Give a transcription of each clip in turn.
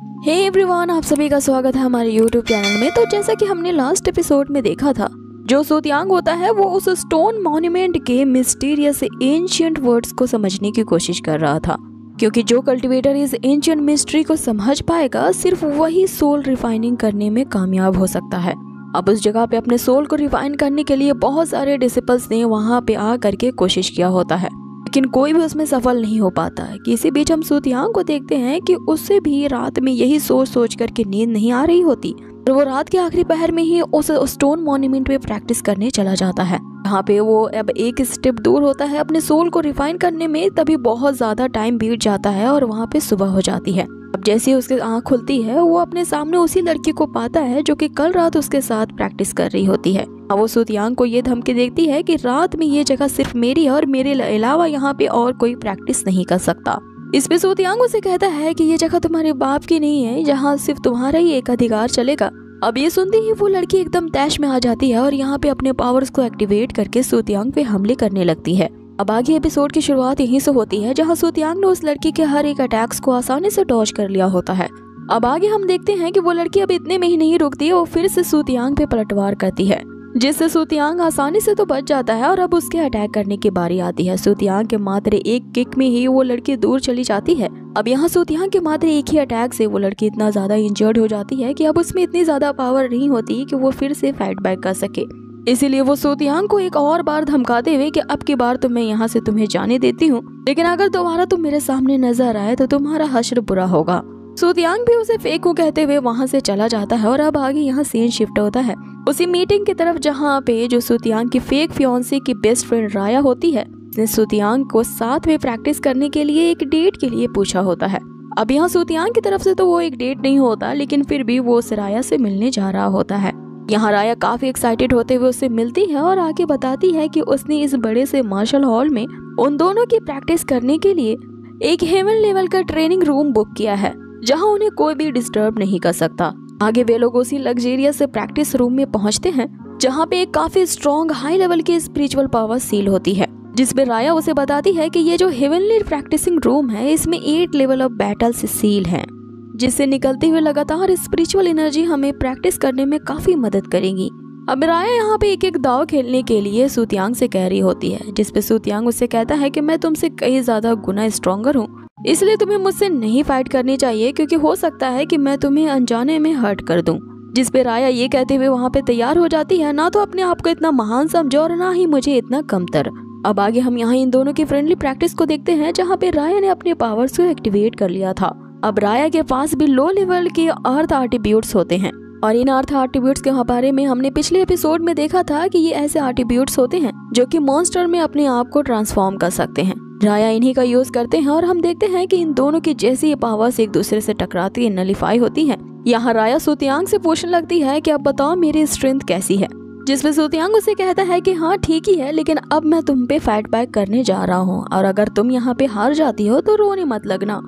Hey everyone, आप सभी का स्वागत है हमारे YouTube चैनल में। तो जैसा कि हमने लास्ट एपिसोड में देखा था, जो सूतियांग होता है वो उस स्टोन मॉन्यूमेंट के मिस्टीरियस एंशिएंट वर्ड्स को समझने की कोशिश कर रहा था, क्योंकि जो कल्टीवेटर इस एंशिएंट मिस्ट्री को समझ पाएगा सिर्फ वही सोल रिफाइनिंग करने में कामयाब हो सकता है। अब उस जगह पे अपने सोल को रिफाइन करने के लिए बहुत सारे डिसिपल्स ने वहाँ पे आ करके कोशिश किया होता है, लेकिन कोई भी उसमें सफल नहीं हो पाता है। कि इसी बीच हम सूतियांग को देखते हैं कि उससे भी रात में यही सोच सोच करके नींद नहीं आ रही होती, और वो रात के आखिरी पहर में ही उस स्टोन मॉन्यूमेंट पे प्रैक्टिस करने चला जाता है। यहाँ पे वो अब एक स्टेप दूर होता है अपने सोल को रिफाइन करने में, तभी बहुत ज्यादा टाइम बीत जाता है और वहाँ पे सुबह हो जाती है। अब जैसे ही उसकी आँख खुलती है, वो अपने सामने उसी लड़की को पाता है जो कि कल रात उसके साथ प्रैक्टिस कर रही होती है। वो सूतियांग को ये धमकी देती है कि रात में ये जगह सिर्फ मेरी है और मेरे अलावा यहाँ पे और कोई प्रैक्टिस नहीं कर सकता। इस पे सूतियांग उसे कहता है कि ये जगह तुम्हारे बाप की नहीं है, जहाँ सिर्फ तुम्हारा ही एक अधिकार चलेगा। अब ये सुनते ही वो लड़की एकदम तैश में आ जाती है और यहाँ पे अपने पावर्स को एक्टिवेट करके सूतियांग पे हमले करने लगती है। अब आगे एपिसोड की शुरुआत यहीं से होती है, जहाँ सूतियांग ने उस लड़की के हर एक अटैक्स को आसानी से डॉज कर लिया होता है। अब आगे हम देखते हैं कि वो लड़की अब इतने में ही नहीं रुकती, वो फिर से सूतियांग पे पलटवार करती है, जिससे सूतियांग आसानी से तो बच जाता है और अब उसके अटैक करने की बारी आती है। सूतियांग के मात्र एक किक में ही वो लड़की दूर चली जाती है। अब यहाँ सूतियांग के मात्र एक ही अटैक से वो लड़की इतना ज्यादा इंजर्ड हो जाती है कि अब उसमें इतनी ज्यादा पावर नहीं होती कि वो फिर से फाइट बैक कर सके। इसीलिए वो सूतियांग को एक और बार धमकाते हुए कि अब की बार तो मैं यहाँ से तुम्हें जाने देती हूँ, लेकिन अगर दोबारा तुम मेरे सामने नजर आए तो तुम्हारा हश्र बुरा होगा। सूतियांग भी उसे फेक को कहते हुए वहाँ से चला जाता है और अब आगे यहाँ सीन शिफ्ट होता है उसी मीटिंग की तरफ, जहाँ पे जो सूतियांग की फेक फियांसे की बेस्ट फ्रेंड राया होती है, उसने सूतियांग को साथ में प्रैक्टिस करने के लिए एक डेट के लिए पूछा होता है। अब यहाँ सूतियांग की तरफ से तो वो एक डेट नहीं होता, लेकिन फिर भी वो उस राया से मिलने जा रहा होता है। यहाँ राया काफी एक्साइटेड होते हुए उससे मिलती है और आके बताती है कि उसने इस बड़े से मार्शल हॉल में उन दोनों की प्रैक्टिस करने के लिए एक हेवन लेवल का ट्रेनिंग रूम बुक किया है, जहाँ उन्हें कोई भी डिस्टर्ब नहीं कर सकता। आगे वे लोग उसी लग्जरियस से प्रैक्टिस रूम में पहुंचते हैं, जहाँ पे एक काफी स्ट्रॉन्ग हाई लेवल की स्पिरिचुअल पावर सील होती है, जिसपे राया उसे बताती है कि ये जो हेवनली प्रैक्टिसिंग रूम है, इसमें 8 लेवल ऑफ बैटल से सील है, जिससे निकलते हुए लगातार स्पिरिचुअल एनर्जी हमें प्रैक्टिस करने में काफी मदद करेगी। अब राया यहाँ पे एक एक दाव खेलने के लिए सूतियांग से कह रही होती है, जिसपे सूतियांग उससे कहता है कि मैं तुमसे कई ज्यादा गुना स्ट्रॉन्गर हूँ, इसलिए तुम्हें मुझसे नहीं फाइट करनी चाहिए, क्योंकि हो सकता है कि मैं तुम्हें अनजाने में हर्ट कर दूं। जिसपे राया ये कहते हुए वहाँ पे तैयार हो जाती है, ना तो अपने आप को इतना महान समझो और ना ही मुझे इतना कमतर। अब आगे हम यहाँ इन दोनों की फ्रेंडली प्रैक्टिस को देखते हैं, जहाँ पे राया ने अपने पावर्स को एक्टिवेट कर लिया था। अब राया के पास भी लो लेवल के अर्थ एट्रीब्यूट्स होते हैं, और इन अर्थ एट्रीब्यूट्स के बारे में हमने पिछले एपिसोड में देखा था कि ये ऐसे एट्रीब्यूट्स होते हैं जो कि मॉन्स्टर में अपने आप को ट्रांसफॉर्म कर सकते हैं। राया इन्हीं का यूज करते हैं और हम देखते हैं कि इन दोनों की जैसी ये पावर्स एक दूसरे से टकराती है, नलीफाई होती है। यहाँ राया सूतियांग से पूछने लगती है कि अब बताओ मेरी स्ट्रेंथ कैसी है, जिसपे सूतियांग उसे कहता है कि हाँ ठीक ही है, लेकिन अब मैं तुम पे फाइट बैक करने जा रहा हूँ, और अगर तुम यहाँ पे हार जाती हो तो रोने मत लगना।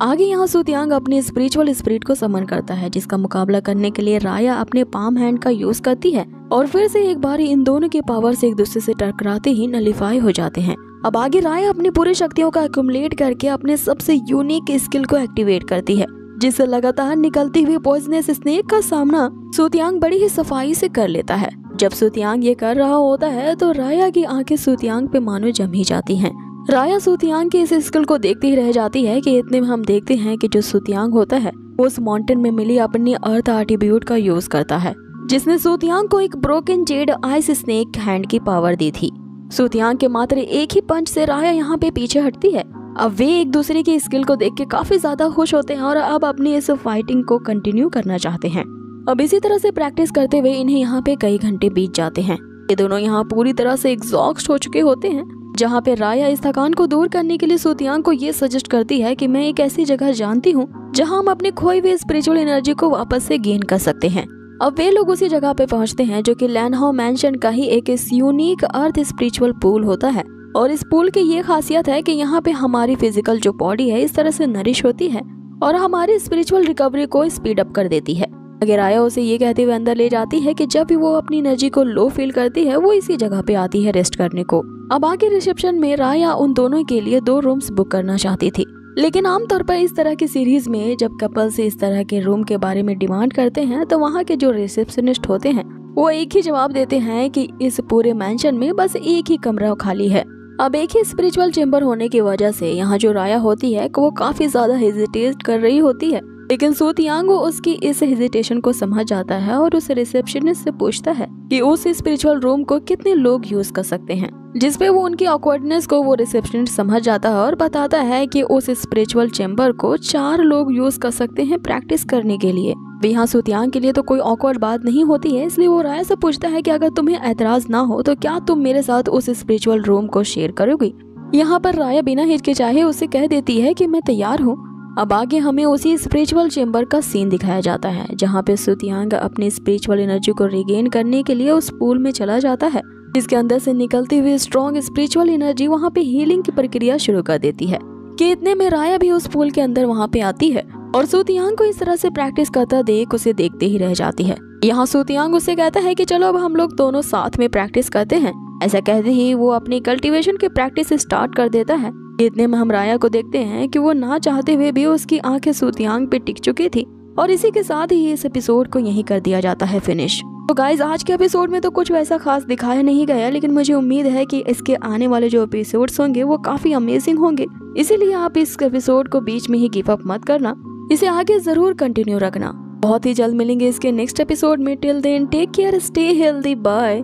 आगे यहाँ सूतियांग अपनी स्पिरिचुअल स्पिरिट को समन करता है, जिसका मुकाबला करने के लिए राया अपने पाम हैंड का यूज करती है, और फिर से एक बार इन दोनों के पावर्स एक दूसरे से टकराते ही नलीफाई हो जाते हैं। अब आगे राया अपनी पूरी शक्तियों का एक्युमुलेट करके अपने सबसे यूनिक स्किल को एक्टिवेट करती है, जिससे लगातार निकलती हुई पॉइजनस स्नेक का सामना सूतियांग बड़ी ही सफाई से कर लेता है। जब सूतियांग ये कर रहा होता है तो राया की आंखें सूतियांग पे मानो जम ही जाती हैं। राया सूतियांग के इस स्किल को देखती ही रह जाती है कि इतने में हम देखते हैं कि जो सूतियांग होता है वो उस माउंटेन में मिली अपनी अर्थ एट्रीब्यूट का यूज करता है, जिसने सूतियांग को एक broken Z ice snake hand की पावर दी थी। सूतियांग के मात्र एक ही पंच से राया यहाँ पे पीछे हटती है। अब वे एक दूसरे की स्किल को देख के काफी ज्यादा खुश होते हैं और अब अपनी इस फाइटिंग को कंटिन्यू करना चाहते हैं। अब इसी तरह से प्रैक्टिस करते हुए इन्हें यहाँ पे कई घंटे बीत जाते हैं। ये दोनों यहाँ पूरी तरह से एग्जॉस्ट हो चुके होते हैं, जहाँ पे राया इस थकान को दूर करने के लिए सूतियांग को ये सजेस्ट करती है कि मैं एक ऐसी जगह जानती हूँ जहाँ हम अपने खोई हुए स्पिरिचुअल एनर्जी को वापस से गेन कर सकते हैं। अब वे लोग उसी जगह पे पहुंचते हैं, जो कि लैनहाउ मैंशन का ही एक यूनिक अर्थ स्पिरिचुअल पूल होता है, और इस पूल की ये खासियत है कि यहाँ पे हमारी फिजिकल जो बॉडी है इस तरह से नरिश होती है और हमारी स्पिरिचुअल रिकवरी को स्पीड अप कर देती है। अगर राया उसे ये कहते हुए अंदर ले जाती है कि जब भी वो अपनी एनर्जी को लो फील करती है वो इसी जगह पे आती है रेस्ट करने को। अब आगे रिसेप्शन में राया उन दोनों के लिए 2 रूम्स बुक करना चाहती थी, लेकिन आमतौर पर इस तरह की सीरीज में जब कपल से इस तरह के रूम के बारे में डिमांड करते हैं तो वहाँ के जो रिसेप्शनिस्ट होते हैं वो एक ही जवाब देते हैं कि इस पूरे मैंशन में बस एक ही कमरा खाली है। अब एक ही स्पिरिचुअल चेंबर होने की वजह से यहाँ जो राया होती है वो काफी ज्यादा हेजिटेट कर रही होती है, लेकिन सू तियांग उसकी इस हेजिटेशन को समझ जाता है और उस रिसेप्शनिस्ट से पूछता है कि उस स्पिरिचुअल रूम को कितने लोग यूज कर सकते हैं, जिसपे वो उनकी ऑकवर्डनेस को वो रिसेप्शनिस्ट समझ जाता है और बताता है कि उस स्पिरिचुअल चेंबर को 4 लोग यूज कर सकते हैं प्रैक्टिस करने के लिए। यहाँ सू तियांग के लिए तो कोई ऑकवर्ड बात नहीं होती है, इसलिए वो राया से पूछता है कि अगर तुम्हें ऐतराज ना हो तो क्या तुम मेरे साथ उस स्पिरिचुअल रूम को शेयर करोगी। यहाँ पर राया बिना हिचकिचाए उसे कह देती है कि मैं तैयार हूँ। अब आगे हमें उसी स्पिरिचुअल चेंबर का सीन दिखाया जाता है जहाँ पे सू तियांग अपनी स्पिरिचुअल एनर्जी को रिगेन करने के लिए उस पूल में चला जाता है, जिसके अंदर से निकलती हुई स्ट्रॉन्ग स्पिरिचुअल एनर्जी वहाँ पे हीलिंग की प्रक्रिया शुरू कर देती है कि इतने में राया भी उस पूल के अंदर वहाँ पे आती है और सू तियांग को इस तरह से प्रैक्टिस करता देख उसे देखते ही रह जाती है। यहाँ सू तियांग उससे कहता है कि चलो अब हम लोग दोनों साथ में प्रैक्टिस करते हैं। ऐसा कहते ही वो अपनी कल्टीवेशन की प्रैक्टिस स्टार्ट कर देता है। इतने में हम राया को देखते हैं कि वो ना चाहते हुए भी उसकी आंखें सू तियांग पे टिक चुकी थी और इसी के साथ ही इस एपिसोड को यहीं कर दिया जाता है फिनिश। तो गाइज आज के एपिसोड में तो कुछ वैसा खास दिखाया नहीं गया, लेकिन मुझे उम्मीद है कि इसके आने वाले जो एपिसोड्स होंगे वो काफी अमेजिंग होंगे, इसीलिए आप इस एपिसोड को बीच में ही गिव अप मत करना, इसे आगे जरूर कंटिन्यू रखना। बहुत ही जल्द मिलेंगे इसके नेक्स्ट एपिसोड में। Till then take care, stay healthy, bye.